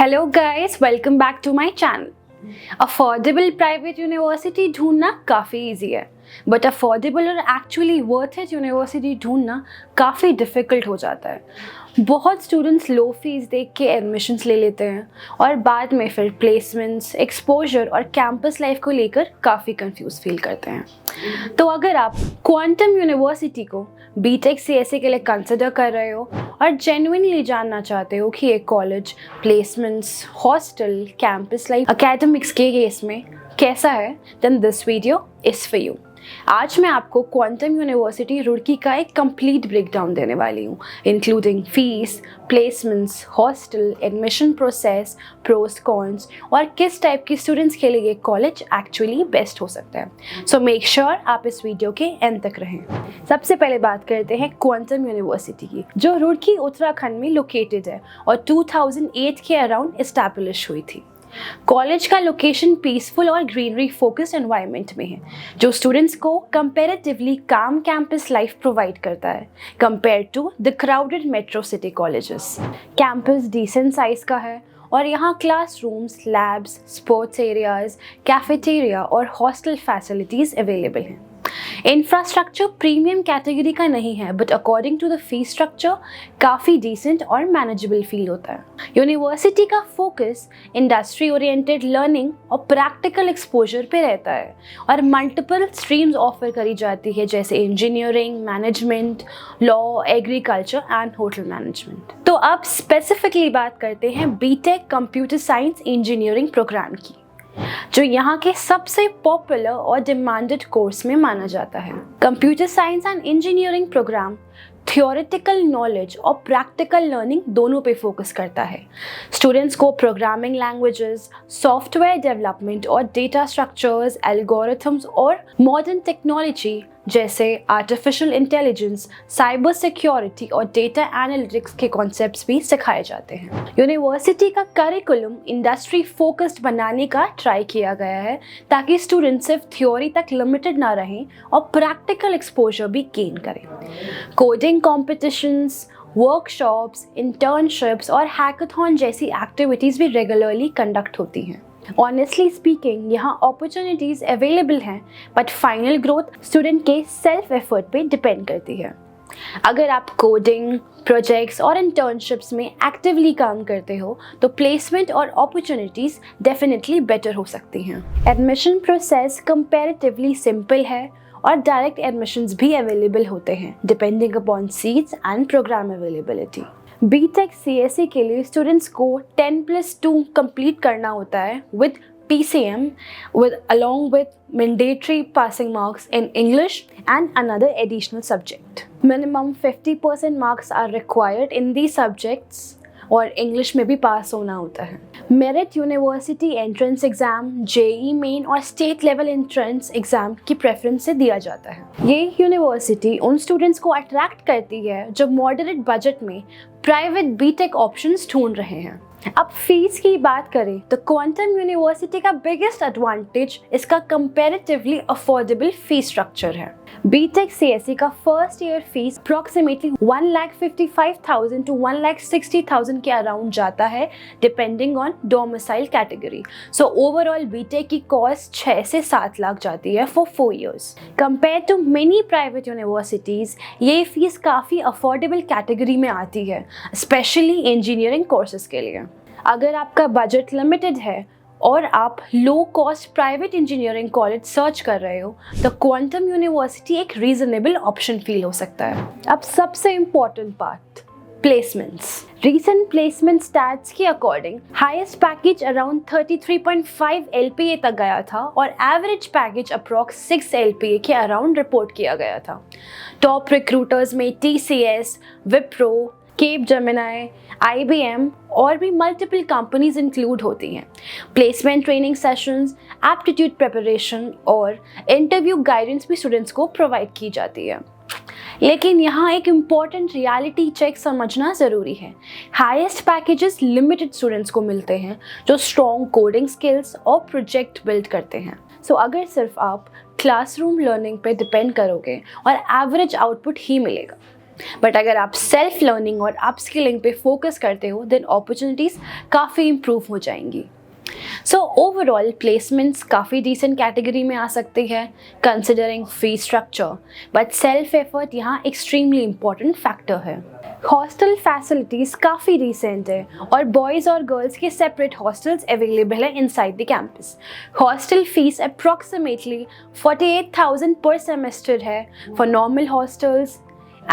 Hello guys, welcome back to my channel. Affordable private university ढूंढना काफ़ी easy है, but affordable और actually worth it university ढूंढना काफ़ी डिफ़िकल्ट हो जाता है। बहुत स्टूडेंट्स लो फीस देख के एडमिशन्स ले लेते हैं और बाद में फिर प्लेसमेंट्स, एक्सपोजर और कैंपस लाइफ को लेकर काफ़ी कंफ्यूज फील करते हैं। तो अगर आप क्वांटम यूनिवर्सिटी को बीटेक सीएसए के लिए कंसिडर कर रहे हो और जेन्युइनली जानना चाहते हो कि ये college, placements, hostel, campus life, academics के केस में कैसा है, then this video is for you. आज मैं आपको क्वांटम यूनिवर्सिटी रुड़की का एक कंप्लीट ब्रेकडाउन देने वाली हूँ, including fees, placements, hostel, admission process, pros cons और किस टाइप के स्टूडेंट्स के लिए ये कॉलेज एक्चुअली बेस्ट हो सकता है। सो मेक श्योर आप इस वीडियो के एंड तक रहें। सबसे पहले बात करते हैं क्वांटम यूनिवर्सिटी की, जो रुड़की उत्तराखंड में लोकेटेड है और 2008 के अराउंड एस्टैब्लिश हुई थी। कॉलेज का लोकेशन पीसफुल और ग्रीनरी फोकस्ड एनवायरनमेंट में है, जो स्टूडेंट्स को कंपैरेटिवली काम कैंपस लाइफ प्रोवाइड करता है compare to the crowded metro city colleges. Campus decent size का है और यहाँ classrooms, labs, sports areas, cafeteria और हॉस्टल फैसिलिटीज़ अवेलेबल हैं। इंफ्रास्ट्रक्चर प्रीमियम कैटेगरी का नहीं है, but according to the fees structure काफ़ी डिसेंट और मैनेजेबल फील होता है। यूनिवर्सिटी का फोकस इंडस्ट्री ओरिएंटेड लर्निंग और प्रैक्टिकल एक्सपोजर पे रहता है और मल्टीपल स्ट्रीम्स ऑफर करी जाती है, जैसे engineering, management, law, agriculture and hotel management. तो अब स्पेसिफिकली बात करते हैं B Tech computer science engineering program की, जो यहाँ के सबसे पॉपुलर और डिमांडेड कोर्स में माना जाता है। Computer science and engineering program theoretical knowledge और प्रैक्टिकल लर्निंग दोनों पे फोकस करता है। स्टूडेंट्स को प्रोग्रामिंग लैंग्वेजेस, सॉफ्टवेयर डेवलपमेंट और डेटा स्ट्रक्चर्स, एल्गोरिथम्स और मॉडर्न टेक्नोलॉजी जैसे आर्टिफिशियल इंटेलिजेंस, साइबर सिक्योरिटी और डेटा एनालिटिक्स के कॉन्सेप्ट्स भी सिखाए जाते हैं। यूनिवर्सिटी का करिकुलम इंडस्ट्री फोकस्ड बनाने का ट्राई किया गया है, ताकि स्टूडेंट सिर्फ थ्योरी तक लिमिटेड ना रहें और प्रैक्टिकल एक्सपोजर भी गेन करें। कोडिंग कॉम्पिटिशन्स, वर्कशॉप्स, इंटर्नशिप्स और हैकाथॉन जैसी एक्टिविटीज़ भी रेगुलरली कंडक्ट होती हैं। ऑनेस्टली स्पीकिंग, यहाँ अपॉर्चुनिटीज़ अवेलेबल हैं, बट फाइनल ग्रोथ स्टूडेंट के सेल्फ एफर्ट पे डिपेंड करती है। अगर आप कोडिंग, प्रोजेक्ट्स और इंटर्नशिप्स में एक्टिवली काम करते हो तो प्लेसमेंट और अपॉर्चुनिटीज़ डेफिनेटली बेटर हो सकती हैं। एडमिशन प्रोसेस कंपैरेटिवली सिंपल है और डायरेक्ट एडमिशन्स भी अवेलेबल होते हैं, depending upon seats and program availability. B Tech CSE के लिए स्टूडेंट्स को 10+2 कंप्लीट करना होता है with PCM along with mandatory passing marks in English and another additional subject. Minimum 50% marks are required in these subjects और English में भी pass होना होता है। Merit university entrance exam, JEE main और स्टेट लेवल एंट्रेंस एग्ज़ाम की preference से दिया जाता है। ये यूनिवर्सिटी उन स्टूडेंट्स को अट्रैक्ट करती है जो मॉडरेट बजट में प्राइवेट बीटेक ऑप्शंस ढूंढ रहे हैं। अब फीस की बात करें तो क्वांटम यूनिवर्सिटी का बिगेस्ट एडवांटेज इसका कंपैरेटिवली अफोर्डेबल फीस स्ट्रक्चर है। बीटेक सीएसए का first year fees approximately 1,55,000 to 1,60,000 के अराउंड जाता है, depending on domicile category. So overall B Tech की कॉस्ट 6 से 7 लाख जाती है for 4 years। Compare to many private universities, ये फीस काफ़ी अफोर्डेबल कैटेगरी में आती है, स्पेशली इंजीनियरिंग कोर्सेज के लिए। अगर आपका बजट लिमिटेड है और आप low cost private engineering college search कर रहे हो तो क्वांटम यूनिवर्सिटी एक रीजनेबल ऑप्शन फील हो सकता है। अब सबसे important part, placements. Recent placement stats के according highest package around 33.5 LPA तक गया था और एवरेज पैकेज अप्रॉक्स 6 LPA के अराउंड रिपोर्ट किया गया था। टॉप रिक्रूटर्स में TCS, Wipro, Cap Gemini, IBM और भी मल्टीपल कंपनीज इंक्लूड होती हैं। Placement training sessions, aptitude preparation और इंटरव्यू गाइडेंस भी स्टूडेंट्स को प्रोवाइड की जाती है। लेकिन यहाँ एक इम्पॉर्टेंट रियलिटी चेक समझना ज़रूरी है। हाईएस्ट पैकेजेस लिमिटेड स्टूडेंट्स को मिलते हैं जो स्ट्रॉन्ग कोडिंग स्किल्स और प्रोजेक्ट बिल्ड करते हैं। सो अगर सिर्फ आप क्लासरूम लर्निंग पे डिपेंड करोगे और एवरेज आउटपुट ही मिलेगा। बट अगर आप सेल्फ लर्निंग और अपस्किलिंग पे फोकस करते हो देन अपॉर्चुनिटीज़ काफ़ी इम्प्रूव हो जाएंगी। सो ओवरऑल प्लेसमेंट्स काफ़ी डिसेंट कैटेगरी में आ सकती है considering fee structure, but self effort यहाँ एक्सट्रीमली इम्पॉर्टेंट फैक्टर है। हॉस्टल फैसिलिटीज़ काफ़ी डिसेंट है और बॉयज़ और गर्ल्स के सेपरेट हॉस्टल्स अवेलेबल है inside the campus. Hostel fees approximately 48,000 पर सेमेस्टर है for normal hostels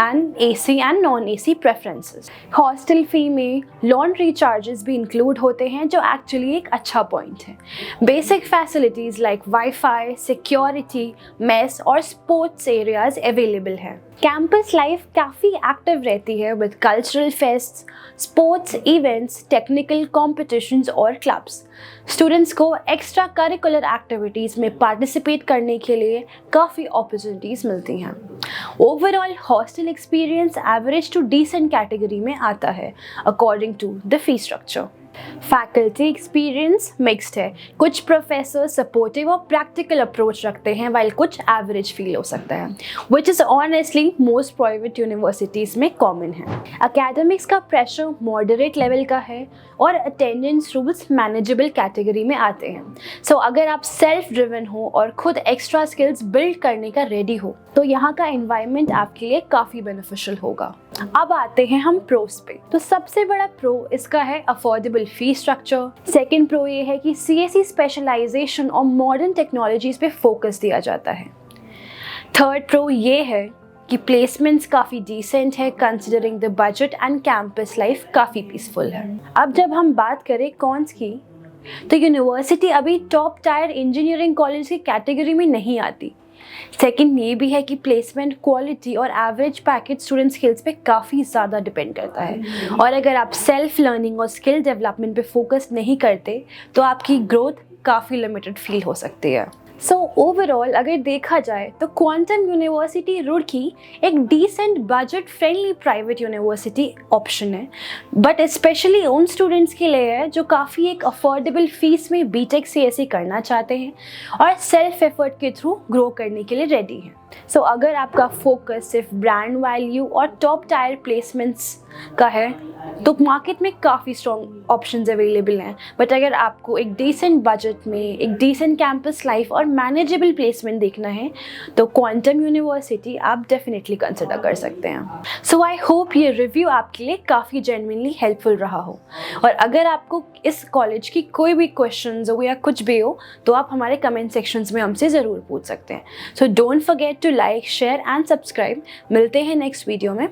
and AC and non-AC preferences। Hostel fee में लॉन्ड्री चार्जेस भी इंक्लूड होते हैं जो एक्चुअली एक अच्छा पॉइंट है। Basic facilities like WiFi, security, mess और स्पोर्ट्स एरियाज अवेलेबल हैं। कैंपस लाइफ काफ़ी एक्टिव रहती है with cultural fests, sports events, technical competitions और क्लब्स। स्टूडेंट्स को एक्स्ट्रा करिकुलर एक्टिविटीज़ में पार्टिसिपेट करने के लिए काफ़ी अपॉर्चुनिटीज़ मिलती हैं। Overall hostel experience average to decent category में आता है according to the fee structure. Faculty experience mixed है, कुछ प्रोफेसर सपोर्टिव और प्रैक्टिकल अप्रोच रखते हैं वाइल कुछ एवरेज फील हो सकता है, which is honestly most private universities में कॉमन है। एकेडमिक्स का प्रेशर मॉडरेट लेवल का है और अटेंडेंस रूल्स मैनेजेबल कैटेगरी में आते हैं। सो अगर आप सेल्फ ड्रिवन हो और खुद एक्स्ट्रा स्किल्स बिल्ड करने का रेडी हो तो यहाँ का एनवायरनमेंट आपके लिए काफ़ी बेनिफिशियल होगा। अब आते हैं हम प्रोस पे। तो सबसे बड़ा प्रो इसका है affordable fee structure. Second pro ये है कि CSE स्पेशलाइजेशन और मॉडर्न टेक्नोलॉजीज पे फोकस दिया जाता है। थर्ड प्रो ये है कि प्लेसमेंट्स काफ़ी डिसेंट है considering the budget and campus life काफ़ी पीसफुल है। अब जब हम बात करें कॉन्स की तो यूनिवर्सिटी अभी टॉप टायर इंजीनियरिंग कॉलेज की कैटेगरी में नहीं आती। सेकंड ये भी है कि प्लेसमेंट क्वालिटी और एवरेज पैकेज स्टूडेंट स्किल्स पे काफ़ी ज़्यादा डिपेंड करता है और अगर आप सेल्फ लर्निंग और स्किल डेवलपमेंट पे फोकस नहीं करते तो आपकी ग्रोथ काफ़ी लिमिटेड फील हो सकती है। सो ओवरऑल अगर देखा जाए तो क्वांटम यूनिवर्सिटी रुड़की एक decent budget friendly private university option है, बट स्पेशली उन स्टूडेंट्स के लिए है जो काफ़ी एक अफोर्डेबल फीस में बीटेक CSE करना चाहते हैं और सेल्फ एफर्ट के थ्रू ग्रो करने के लिए रेडी हैं। सो अगर आपका फोकस सिर्फ ब्रांड वैल्यू और टॉप टायर प्लेसमेंट्स का है तो मार्केट में काफ़ी स्ट्रॉन्ग ऑप्शंस अवेलेबल हैं, बट अगर आपको एक डिसेंट बजट में एक डिसेंट कैंपस लाइफ और मैनेजेबल प्लेसमेंट देखना है तो क्वांटम यूनिवर्सिटी आप डेफिनेटली कंसिडर कर सकते हैं। सो आई होप ये रिव्यू आपके लिए काफ़ी जेन्युइनली हेल्पफुल रहा हो और अगर आपको इस कॉलेज की कोई भी क्वेश्चंस हो या कुछ भी हो तो आप हमारे कमेंट सेक्शंस में हमसे ज़रूर पूछ सकते हैं। So don't forget to like, share and subscribe. मिलते हैं नेक्स्ट वीडियो में।